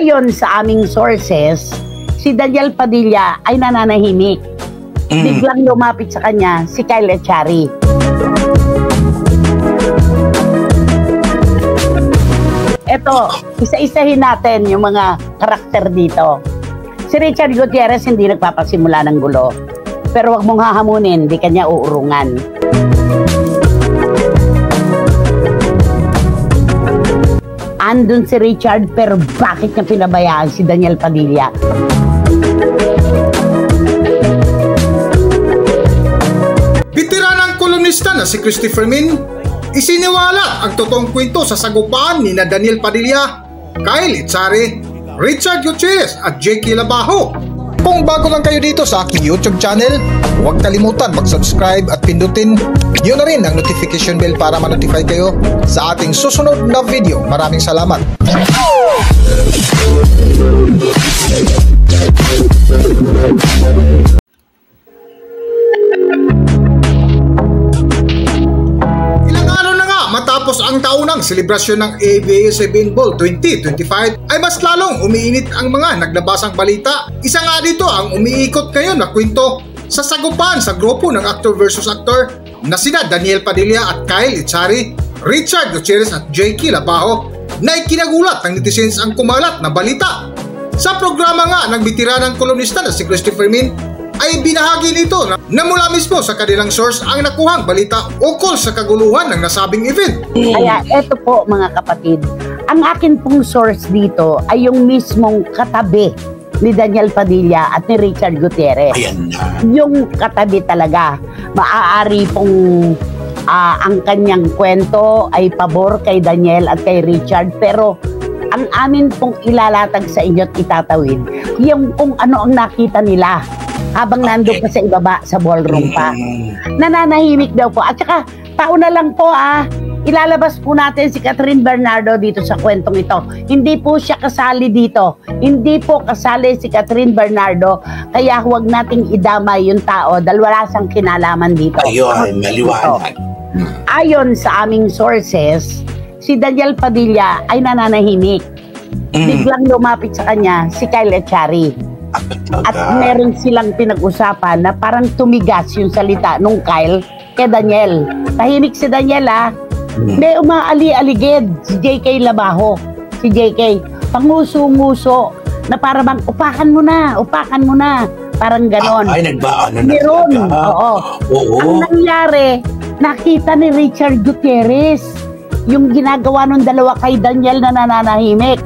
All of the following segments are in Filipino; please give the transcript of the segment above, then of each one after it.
Ayon sa aming sources, si Daniel Padilla ay nananahimik. Biglang lumapit sa kanya si Kyle Echari. Eto, isa-isahin natin yung mga karakter dito. Si Richard Gutierrez hindi nagpapasimula ng gulo. Pero wag mong hahamunin, di kanya uurungan. Andun si Richard, pero bakit niya pinabayaan si Daniel Padilla? Veteranang kolumnista na si Christopher Min, isiniwala ang totoong kwento sa sagupaan ni na Daniel Padilla, Kyle Echari, Richard Gutierrez at J.K. Labajo. Kung bago lang kayo dito sa aking YouTube channel, huwag kalimutan mag-subscribe at pindutin yun na rin ang notification bell para ma-notify kayo sa ating susunod na video. Maraming salamat! Matapos ang taunang selebrasyon ng ABS-CBN Bowl 2025 ay mas lalong umiinit ang mga naglabasang balita. Isa nga dito ang umiikot ngayon na kwento sa sagupaan sa grupo ng actor versus actor na sina Daniel Padilla at Kyle Echari, Richard Gutierrez at J.K. Labajo na ikinagulat ng netizens ang kumalat na balita. Sa programa nga ng bitiranang kolumnista na si Christopher Min ay binahagi nito na mula mismo sa kanilang source ang nakuhang balita ukol sa kaguluhan ng nasabing event. Kaya eto po mga kapatid, ang akin pong source dito ay yung mismong katabi ni Daniel Padilla at ni Richard Gutierrez. Ayan na. Yung katabi talaga. Maaari pong ang kanyang kwento ay pabor kay Daniel at kay Richard, pero ang amin pong ilalatag sa inyo at itatawid yung kung ano ang nakita nila habang nandun pa sa ibaba sa ballroom pa. Nananahimik daw po. At saka, taon na lang po ilalabas po natin si Catherine Bernardo dito sa kwentong ito. Hindi po siya kasali dito. Hindi po kasali si Catherine Bernardo. Kaya huwag nating idamay yung tao dahil wala siyang kinalaman dito. Ayun, maliwanag. Ayon sa aming sources, si Daniel Padilla ay nananahimik. Biglang lumapit sa kanya si Kyle Echari. At meron silang pinag-usapan na parang tumigas yung salita nung Kyle kay Daniel. Tahimik si Daniel May umaali-aligid si J.K. Labajo. Si J.K. panguso-nguso na parang bang upakan mo na. Parang ganon. Ay, nagbaano na meron. Oo. Ang nangyari, nakita ni Richard Gutierrez yung ginagawa ng dalawa kay Daniel na nananahimik.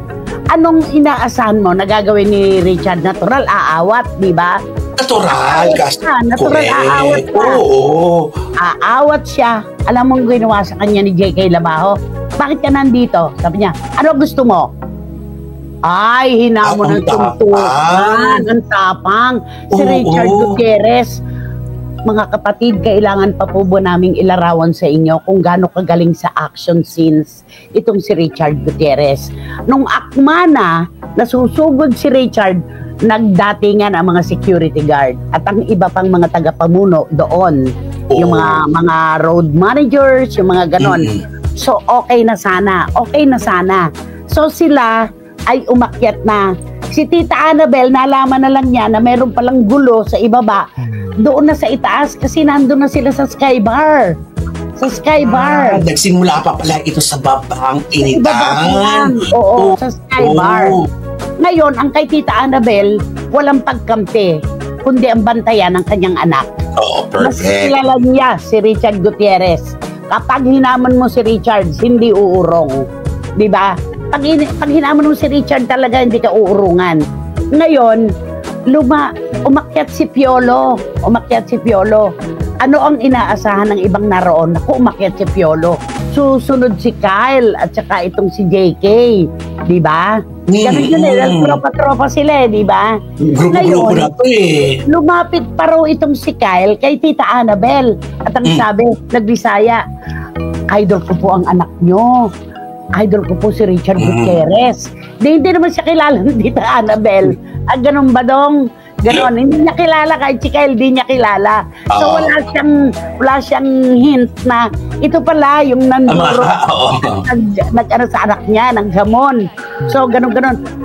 Anong inaasahan mo na gagawin ni Richard? Natural, aawat, di ba? Natural, natural, aawat ka. Oo. Aawat siya. Alam mong ginawa sa kanya ni J.K. Labajo? Bakit ka nandito? Sabi niya, ano gusto mo? Ay, hinamon ng tuntunan, ng tapang. Si Richard Gutierrez. Mga kapatid, kailangan pa po ba naming ilarawan sa inyo kung gaano kagaling sa action scenes itong si Richard Gutierrez. Nung akma na nasusugod si Richard, nagdatingan ang mga security guard at ang iba pang mga tagapamuno doon. Yung mga road managers, yung mga ganon. So, okay na sana. So, sila ay umakyat na. Si Tita Annabel, nalaman na lang niya na meron palang gulo sa ibaba. Doon na sa itaas kasi nandun na sila sa Skybar. Sa Skybar. Nagsimula pa pala ito sa babang initan. Oo, sa Skybar. Ngayon, ang kay Tita Annabel, walang pagkampi, kundi ang bantayan ng kanyang anak. Oo, perfect. Mas kilala niya si Richard Gutierrez. Kapag hinamon mo si Richard, hindi uurong. Diba? Pag hinamon mo si Richard talaga, hindi ka uurungan. Ngayon, umakyat si Piolo. Ano ang inaasahan ng ibang naroon? Naku, umakyat si Piolo. Susunod si Kyle at saka itong si JK. Diba? Ganun yun tropa-tropa sila diba? Grupo-grupo na ito lumapit pa raw itong si Kyle kay Tita Annabel. At ang sabi, nagbisaya, idol ko po ang anak nyo. Idol ko po si Richard Gutierrez. Hindi naman siya kilala ni Tita Annabel. Ganun ba dong? Ganon, hindi niya kilala kahit si Kyle, hindi niya kilala. So wala siyang hint na ito pala yung nanduro nag-ano sa anak niya, naghamon. So ganon.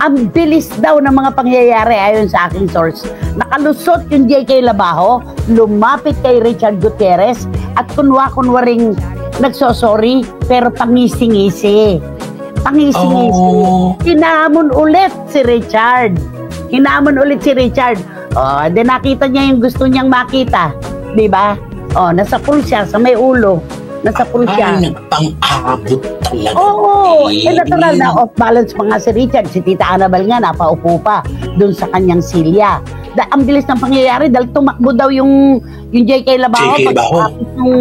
Ang bilis daw ng mga pangyayari ayon sa aking source. Nakalusot yung J.K. Labajo, lumapit kay Richard Gutierrez at kunwaring nagsosorry pero pangisi-ngisi. Hinamon ulit si Richard. Then nakita niya yung gusto niyang makita. Diba? Nasa pool siya, sa may ulo. Nasa pool siya. Nagpang-abot talaga. Natural na off-balance pa nga si Richard. Si Tita Annabel nga, napaupo pa dun sa kanyang silya. Ang bilis ng pangyayari dahil tumakbo daw yung J.K. Labajo.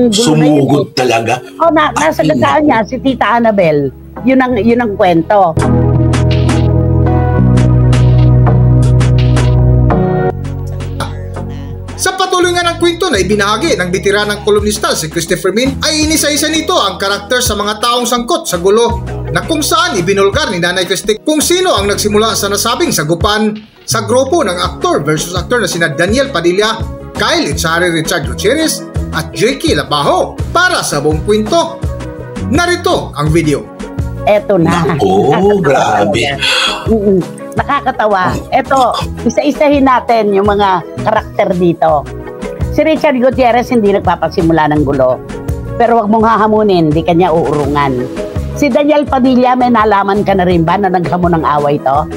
Sumugod talaga. Nasa gataan niya si Tita Annabel. Yun ang kwento. Sa patuloy nga ng kwento na ibinahagi ng bitiranang kolumnista si Christopher Min ay inisa-isa nito ang karakter sa mga taong sangkot sa gulo na kung saan ibinulgar ni Nanay Christie kung sino ang nagsimula sa nasabing sagupan sa grupo ng aktor versus aktor na sina Daniel Padilla, Kyle Echari, Richard Gutierrez at J.K. Labajo. Para sa buong kwento, narito ang video. Eto na. Grabe. Nakakatawa. Eto, isa-isahin natin yung mga karakter dito. Si Richard Gutierrez hindi nagpapasimula ng gulo. Pero wag mong hahamunin, di kanya uurungan. Si Daniel Padilla, may nalaman ka na rin ba na naghamon ng away to?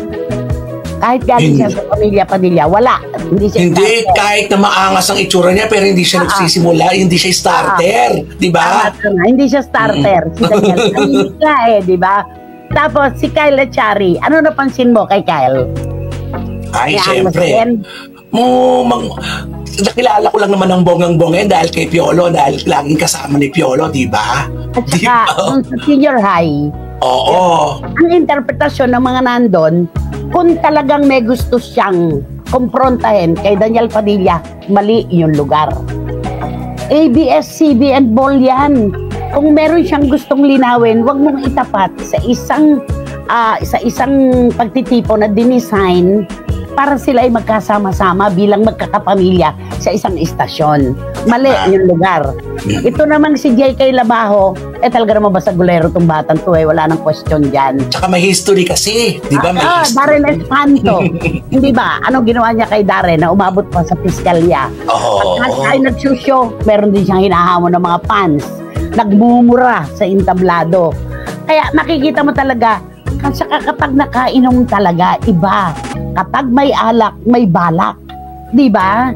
Kahit galing siya sa pamilya Padilla, wala. Hindi, kahit na maangas ang itsura niya, pero hindi siya nagsisimula, hindi siya starter. Di ba? Hindi siya starter. Si Daniel Padilla di ba? Tapos, si Kyle Echari, ano napansin mo kay Kyle? Ay, siyempre. Nakilala ko lang naman ang bongang-bongen dahil kay Piolo, dahil laging kasama ni Piolo, di ba? At saka, sa senior high, ang interpretasyon ng mga nandun, kung talagang may gusto siyang kumprontahin kay Daniel Padilla, mali yung lugar. ABS-CBN ball yan. Kung meron siyang gustong linawin, wag mong itapat sa isang pagtitipo na dinisign para sila ay magkasama-sama bilang magkakapamilya sa isang istasyon. Mali yung lugar. Ito namang si J.K. Labajo, talaga naman basta gulero tong batang to wala nang question dyan. Tsaka may history kasi, di ba? Darren Espanto. Hindi ba? Anong ginawa niya kay Darren na umabot pa sa piskalya? At ay nagsusyo, meron din siyang hinahamon ng mga fans. Nagmumura sa entablado. Kaya makikita mo talaga, kapag nakainom talaga, iba. Kapag may alak, may balak. Di ba?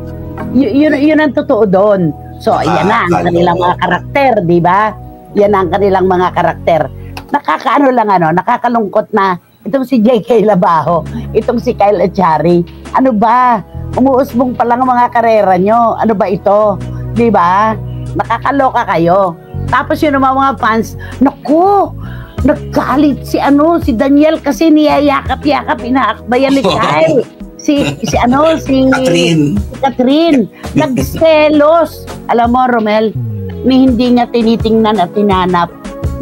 Yun ang totoo doon. So, yan na ang kanilang mga karakter, di ba? Yan ang kanilang mga karakter. Nakakalungkot na itong si J.K. Labajo, itong si Kyle Echari. Ano ba? Umuusbong pa lang ang mga karera nyo. Ano ba ito? Di ba? Nakakaloka kayo. Tapos yun naman mga fans, naku, naggalit si Daniel kasi niyayakap-yakap, inaakbayan ni Kyle. Si Catherine. Nagselos. Alam mo, Romel, hindi nga tinitingnan at tinanap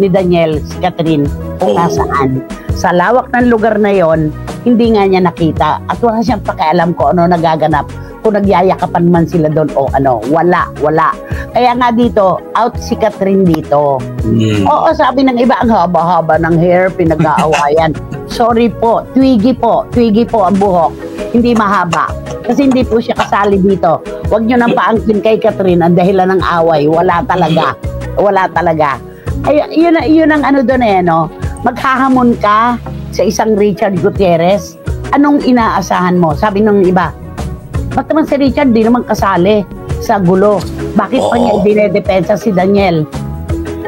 ni Daniel si Catherine kung nasaan. Sa lawak ng lugar na yon, hindi nga niya nakita at wala siyang pakialam kung ano nagaganap, kung nagyayakapan man sila doon o ano. Wala. Kaya nga dito, out si Catherine dito. Oo, sabi ng iba, ang haba-haba ng hair, pinag-aawayan. Sorry po, twiggy po ang buhok. Hindi mahaba. Kasi hindi po siya kasali dito. Huwag nyo nang paangkin kay Catherine ang dahilan ng away. Wala talaga. Ay, yun ang ano doon no? Maghahamon ka sa isang Richard Gutierrez. Anong inaasahan mo? Sabi ng iba, ba't naman si Richard di naman kasali sa gulo? Bakit pa niya dinedepensa si Daniel?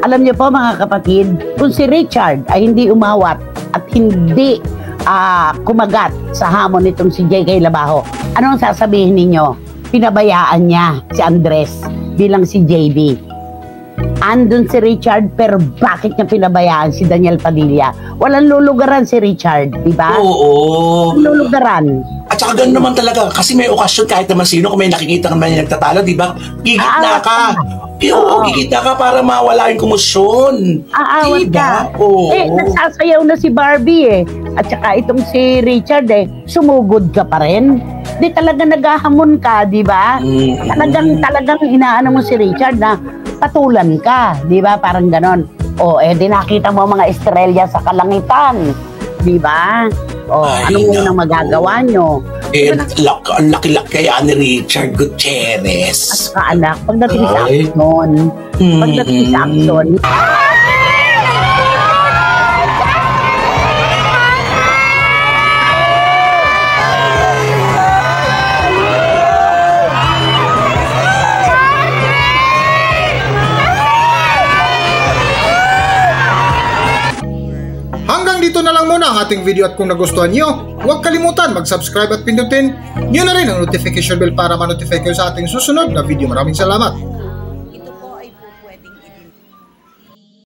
Alam niyo po mga kapatid, kung si Richard ay hindi umawat at hindi kumagat sa hamon nitong si J.K. Labajo, anong sasabihin ninyo? Pinabayaan niya si Andres bilang si JB. Andun si Richard, pero bakit niya pinabayaan si Daniel Padilla? Walang lulugaran si Richard, di ba? Oo. Walang lulugaran. At saka ganun naman talaga, kasi may okasyon kahit naman sino, kung may nakikita naman yung nagtatalo, di ba? Gigitna ka. Gigitna ka para mawala yung komosyon. Aawat ka. Nagsasayaw na si Barbie At saka itong si Richard sumugod ka pa rin. di talaga naghahamon ka, di ba? Talagang inaano mo si Richard na patulan ka, di ba? Parang ganon. O, di nakita mo mga estrella sa kalangitan, di ba? O, Ay, ano muna magagawa nyo? Ang laki-laki kaya ni Richard Gutierrez. At saka anak, pagdating sa Ay. aksyon, Hanggang dito na lang muna ang ating video at kung nagustuhan nyo, huwag kalimutan mag-subscribe at pindutin nyo na rin ang notification bell para ma-notify kayo sa ating susunod na video. Maraming salamat!